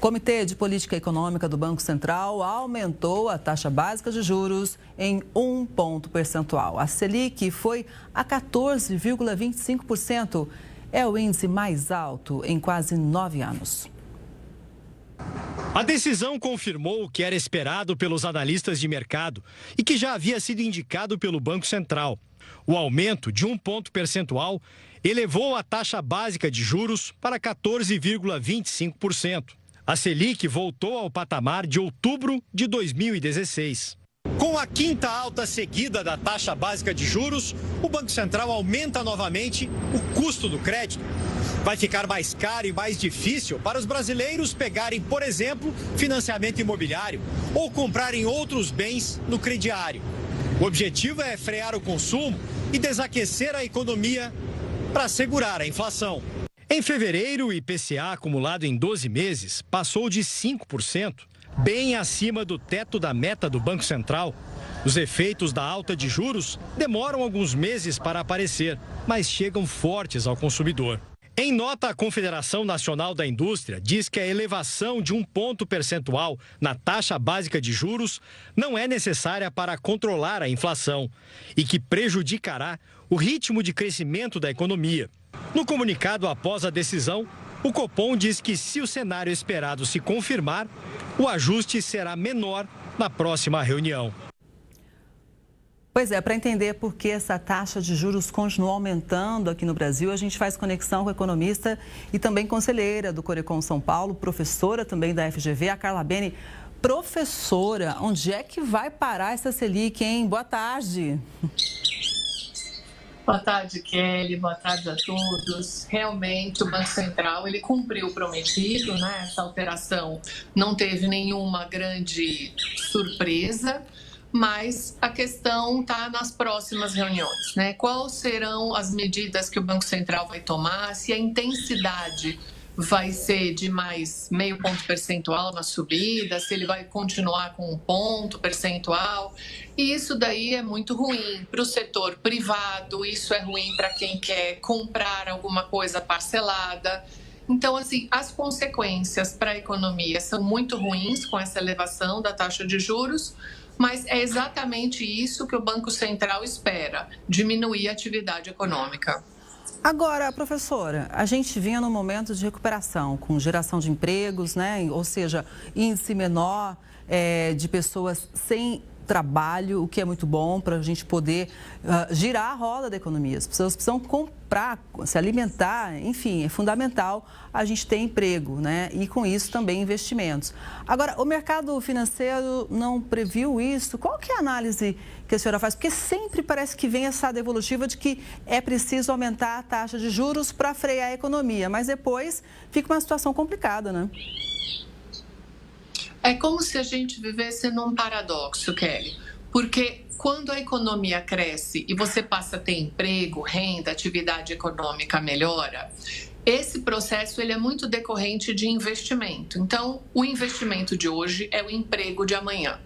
Comitê de Política Econômica do Banco Central aumentou a taxa básica de juros em 1 ponto percentual. A Selic foi a 14,25%. É o índice mais alto em quase 9 anos. A decisão confirmou o que era esperado pelos analistas de mercado e que já havia sido indicado pelo Banco Central. O aumento de 1 ponto percentual elevou a taxa básica de juros para 14,25%. A Selic voltou ao patamar de outubro de 2016. Com a quinta alta seguida da taxa básica de juros, o Banco Central aumenta novamente o custo do crédito. Vai ficar mais caro e mais difícil para os brasileiros pegarem, por exemplo, financiamento imobiliário ou comprarem outros bens no crediário. O objetivo é frear o consumo e desaquecer a economia para segurar a inflação. Em fevereiro, o IPCA acumulado em 12 meses passou de 5%, bem acima do teto da meta do Banco Central. Os efeitos da alta de juros demoram alguns meses para aparecer, mas chegam fortes ao consumidor. Em nota, a Confederação Nacional da Indústria diz que a elevação de 1 ponto percentual na taxa básica de juros não é necessária para controlar a inflação e que prejudicará o ritmo de crescimento da economia. No comunicado após a decisão, o Copom diz que se o cenário esperado se confirmar, o ajuste será menor na próxima reunião. Pois é, para entender por que essa taxa de juros continua aumentando aqui no Brasil, a gente faz conexão com a economista e também conselheira do Corecon São Paulo, professora também da FGV, a Carla Beni. Professora, onde é que vai parar essa Selic, hein? Boa tarde. Boa tarde, Kelly. Boa tarde a todos. Realmente, o Banco Central ele cumpriu o prometido, né? Essa alteração não teve nenhuma grande surpresa, mas a questão está nas próximas reuniões, né? Quais serão as medidas que o Banco Central vai tomar, se a intensidade vai ser de mais meio ponto percentual na subida, se ele vai continuar com 1 ponto percentual. E isso daí é muito ruim para o setor privado, isso é ruim para quem quer comprar alguma coisa parcelada. Então, assim, as consequências para a economia são muito ruins com essa elevação da taxa de juros, mas é exatamente isso que o Banco Central espera, diminuir a atividade econômica. Agora, professora, a gente vinha num momento de recuperação, com geração de empregos, né? Ou seja, índice menor de pessoas sem trabalho, o que é muito bom para a gente poder girar a roda da economia. As pessoas precisam comprar, se alimentar, enfim, é fundamental a gente ter emprego, né? E com isso também investimentos. Agora, o mercado financeiro não previu isso? Qual que é a análise que a senhora faz? Porque sempre parece que vem essa devolutiva de que é preciso aumentar a taxa de juros para frear a economia, mas depois fica uma situação complicada, né? É como se a gente vivesse num paradoxo, Kelly, porque quando a economia cresce e você passa a ter emprego, renda, atividade econômica melhora, esse processo ele é muito decorrente de investimento. Então, o investimento de hoje é o emprego de amanhã.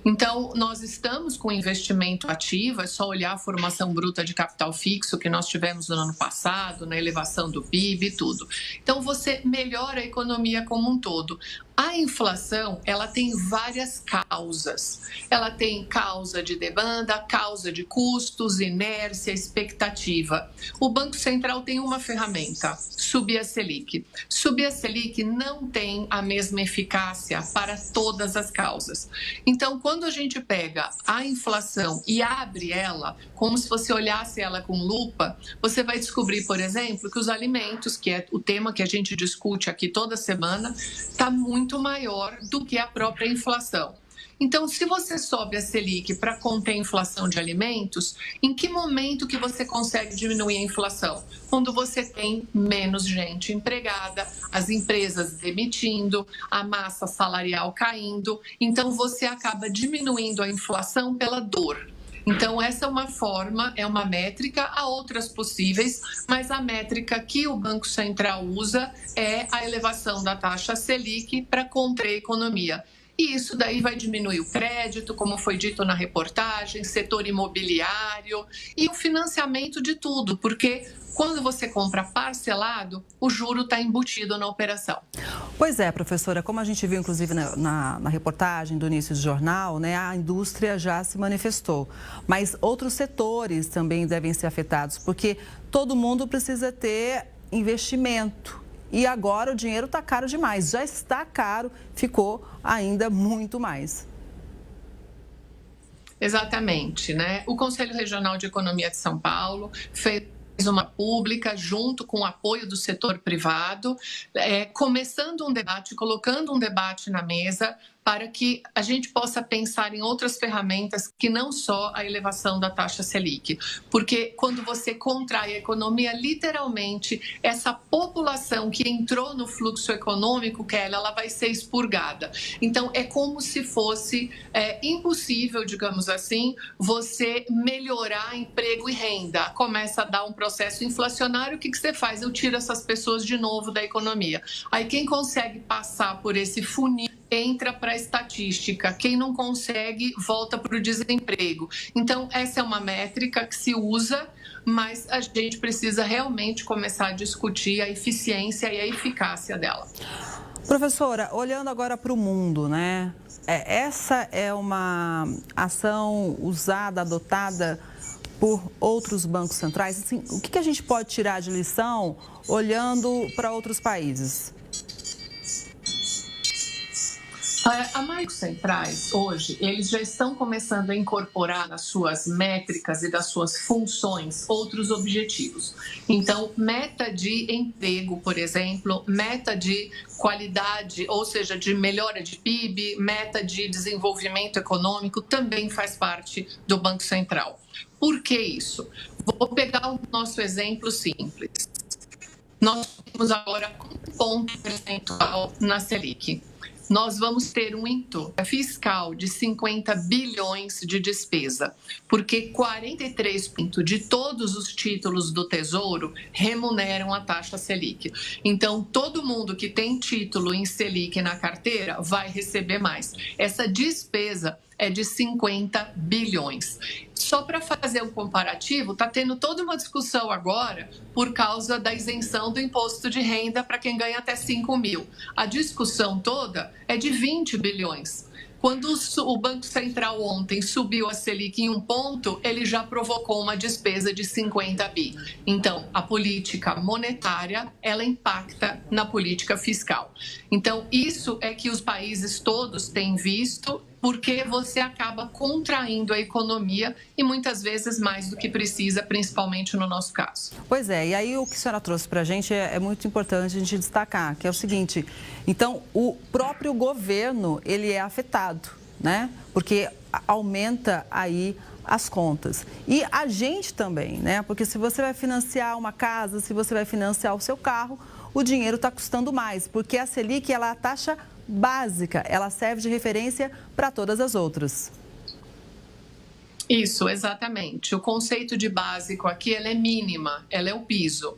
Então, nós estamos com investimento ativo, é só olhar a formação bruta de capital fixo que nós tivemos no ano passado, na elevação do PIB e tudo. Então, você melhora a economia como um todo. A inflação, ela tem várias causas. Ela tem causa de demanda, causa de custos, inércia, expectativa. O Banco Central tem uma ferramenta, subir a Selic. Subir a Selic não tem a mesma eficácia para todas as causas. Então, quando a gente pega a inflação e abre ela, como se você olhasse ela com lupa, você vai descobrir, por exemplo, que os alimentos, que é o tema que a gente discute aqui toda semana, está muito maior do que a própria inflação. Então, se você sobe a Selic para conter a inflação de alimentos, em que momento que você consegue diminuir a inflação? Quando você tem menos gente empregada, as empresas demitindo, a massa salarial caindo, então você acaba diminuindo a inflação pela dor. Então, essa é uma forma, é uma métrica, há outras possíveis, mas a métrica que o Banco Central usa é a elevação da taxa Selic para conter a economia. e isso daí vai diminuir o crédito, como foi dito na reportagem, setor imobiliário e o financiamento de tudo, porque quando você compra parcelado, o juro está embutido na operação. Pois é, professora, como a gente viu inclusive na reportagem do início do jornal, né, a indústria já se manifestou, mas outros setores também devem ser afetados, porque todo mundo precisa ter investimento. E agora o dinheiro está caro demais, já está caro, ficou ainda muito mais. Exatamente, né? O Conselho Regional de Economia de São Paulo fez uma pública junto com o apoio do setor privado, começando um debate, colocando um debate na mesa para que a gente possa pensar em outras ferramentas que não só a elevação da taxa Selic. Porque quando você contrai a economia, literalmente, essa população que entrou no fluxo econômico, Kelly, ela vai ser expurgada. Então, é como se fosse impossível, digamos assim, você melhorar emprego e renda. Começa a dar um processo inflacionário, o que você faz? Eu tiro essas pessoas de novo da economia. Aí quem consegue passar por esse funil entra para a estatística, quem não consegue volta para o desemprego. Então, essa é uma métrica que se usa, mas a gente precisa realmente começar a discutir a eficiência e a eficácia dela. Professora, olhando agora para o mundo, né? Essa é uma ação usada, adotada por outros bancos centrais? Assim, o que a gente pode tirar de lição olhando para outros países? A bancos centrais, hoje, eles já estão começando a incorporar nas suas métricas e das suas funções outros objetivos. Então, meta de emprego, por exemplo, meta de qualidade, ou seja, de melhora de PIB, meta de desenvolvimento econômico, também faz parte do Banco Central. Por que isso? Vou pegar o nosso exemplo simples. Nós temos agora 1 ponto percentual na Selic. Nós vamos ter um entorno fiscal de 50 bilhões de despesa, porque 43% de todos os títulos do Tesouro remuneram a taxa Selic. Então, todo mundo que tem título em Selic na carteira vai receber mais. Essa despesa é de 50 bilhões. Só para fazer um comparativo, está tendo toda uma discussão agora por causa da isenção do imposto de renda para quem ganha até 5 mil. A discussão toda é de 20 bilhões. Quando o Banco Central ontem subiu a Selic em 1 ponto, ele já provocou uma despesa de 50 bi. Então, a política monetária, ela impacta na política fiscal. Então, isso é que os países todos têm visto, porque você acaba contraindo a economia e muitas vezes mais do que precisa, principalmente no nosso caso. Pois é, e aí o que a senhora trouxe para a gente é muito importante a gente destacar, que é o seguinte, então o próprio governo, ele é afetado, né? Porque aumenta aí as contas. E a gente também, né? Porque se você vai financiar uma casa, se você vai financiar o seu carro, o dinheiro está custando mais, porque a Selic, ela é a taxa básica, ela serve de referência para todas as outras. Isso, exatamente. O conceito de básico aqui, ela é mínima, ela é o piso.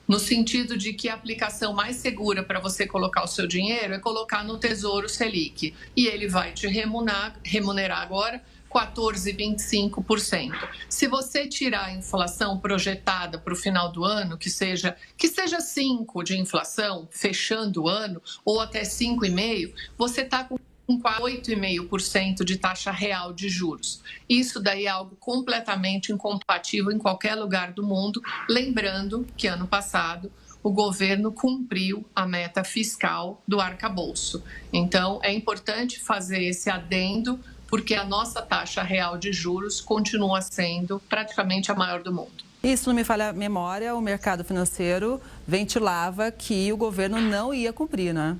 No sentido de que a aplicação mais segura para você colocar o seu dinheiro é colocar no Tesouro Selic. E ele vai te remunerar agora 14,25%. Se você tirar a inflação projetada para o final do ano, que seja 5% de inflação, fechando o ano, ou até 5,5%, você está com 8,5% de taxa real de juros. Isso daí é algo completamente incompatível em qualquer lugar do mundo. Lembrando que ano passado o governo cumpriu a meta fiscal do arcabouço. Então, é importante fazer esse adendo, porque a nossa taxa real de juros continua sendo praticamente a maior do mundo. Isso não me falha a memória, o mercado financeiro ventilava que o governo não ia cumprir, né?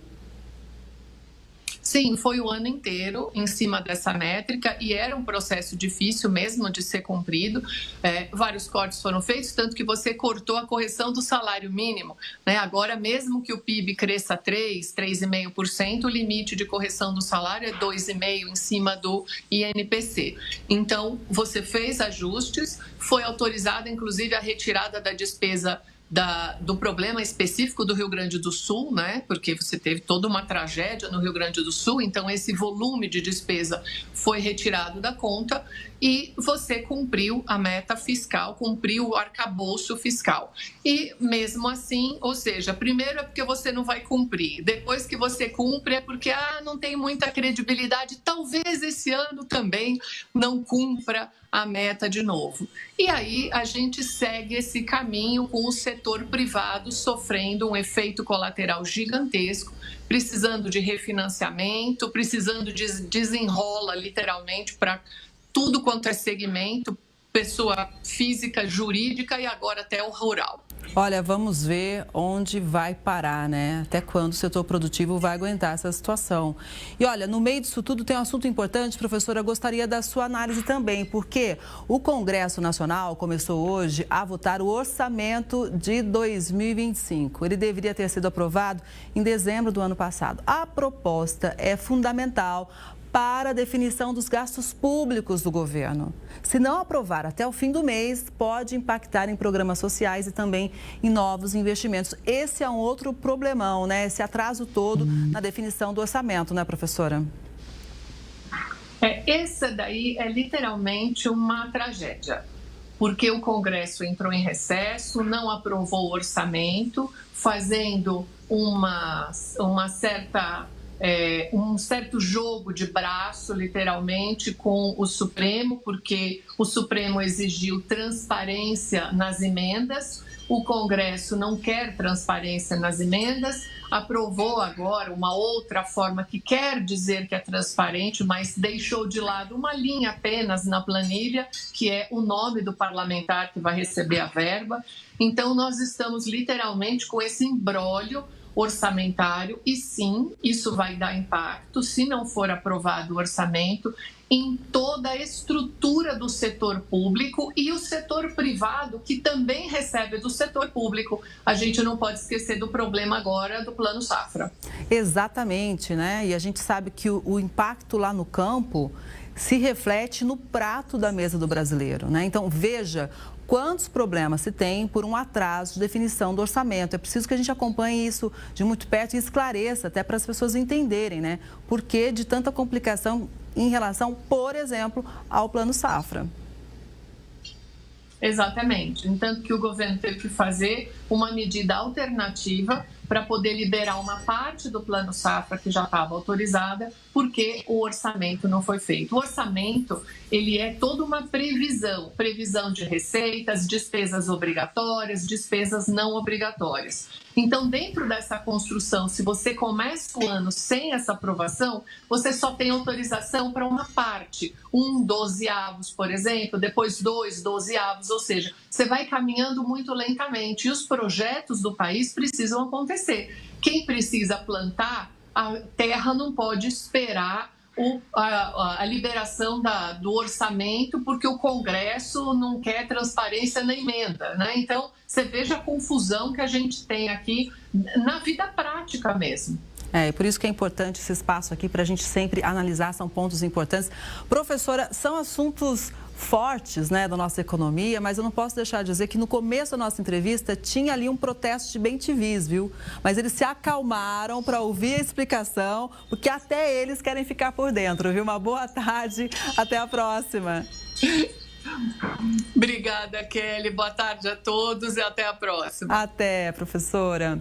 Sim, foi o ano inteiro em cima dessa métrica e era um processo difícil mesmo de ser cumprido. Vários cortes foram feitos, tanto que você cortou a correção do salário mínimo, né? Agora, mesmo que o PIB cresça 3,5%, o limite de correção do salário é 2,5% em cima do INPC. Então, você fez ajustes, foi autorizada inclusive a retirada da despesa do problema específico do Rio Grande do Sul, né? Porque você teve toda uma tragédia no Rio Grande do Sul, então esse volume de despesa foi retirado da conta e você cumpriu a meta fiscal, cumpriu o arcabouço fiscal. E mesmo assim, ou seja, primeiro é porque você não vai cumprir, depois que você cumpre é porque não tem muita credibilidade, talvez esse ano também não cumpra a meta de novo. E aí a gente segue esse caminho com o setor privado sofrendo um efeito colateral gigantesco, precisando de refinanciamento, precisando de desenrola literalmente para tudo quanto é segmento, pessoa física, jurídica e agora até o rural. Olha, vamos ver onde vai parar, né? Até quando o setor produtivo vai aguentar essa situação. E olha, no meio disso tudo tem um assunto importante, professora, eu gostaria da sua análise também, porque o Congresso Nacional começou hoje a votar o orçamento de 2025. Ele deveria ter sido aprovado em dezembro do ano passado. A proposta é fundamental para a definição dos gastos públicos do governo. Se não aprovar até o fim do mês, pode impactar em programas sociais e também em novos investimentos. Esse é um outro problemão, né? Esse atraso todo na definição do orçamento, né, professora? Essa daí é literalmente uma tragédia, porque o Congresso entrou em recesso, não aprovou o orçamento, fazendo um certo jogo de braço, literalmente, com o Supremo, porque o Supremo exigiu transparência nas emendas, o Congresso não quer transparência nas emendas, aprovou agora uma outra forma que quer dizer que é transparente, mas deixou de lado uma linha apenas na planilha, que é o nome do parlamentar que vai receber a verba. Então, nós estamos literalmente com esse imbróglio orçamentário e sim, isso vai dar impacto, se não for aprovado o orçamento, em toda a estrutura do setor público e o setor privado, que também recebe do setor público. A gente não pode esquecer do problema agora do Plano Safra. Exatamente, né? E a gente sabe que o impacto lá no campo se reflete no prato da mesa do brasileiro, né? Então, veja quantos problemas se tem por um atraso de definição do orçamento. É preciso que a gente acompanhe isso de muito perto e esclareça, até para as pessoas entenderem, né? Por que de tanta complicação em relação, por exemplo, ao Plano Safra. Exatamente. Entanto que o governo teve que fazer uma medida alternativa para poder liberar uma parte do Plano Safra que já estava autorizada, porque o orçamento não foi feito. O orçamento, ele é toda uma previsão de receitas, despesas obrigatórias, despesas não obrigatórias. Então, dentro dessa construção, se você começa o ano sem essa aprovação, você só tem autorização para uma parte, 1/12, por exemplo, depois 2/12, ou seja, você vai caminhando muito lentamente e os projetos do país precisam acontecer. Quem precisa plantar, a terra não pode esperar a liberação do orçamento, porque o Congresso não quer transparência na emenda, né? Então, você veja a confusão que a gente tem aqui na vida prática mesmo. E por isso que é importante esse espaço aqui para a gente sempre analisar, são pontos importantes. Professora, são assuntos fortes, né, da nossa economia, mas eu não posso deixar de dizer que no começo da nossa entrevista tinha ali um protesto de bem-te-vis, viu? Mas eles se acalmaram para ouvir a explicação, porque até eles querem ficar por dentro, viu? Uma boa tarde, até a próxima. Obrigada, Kelly. Boa tarde a todos e até a próxima. Até, professora.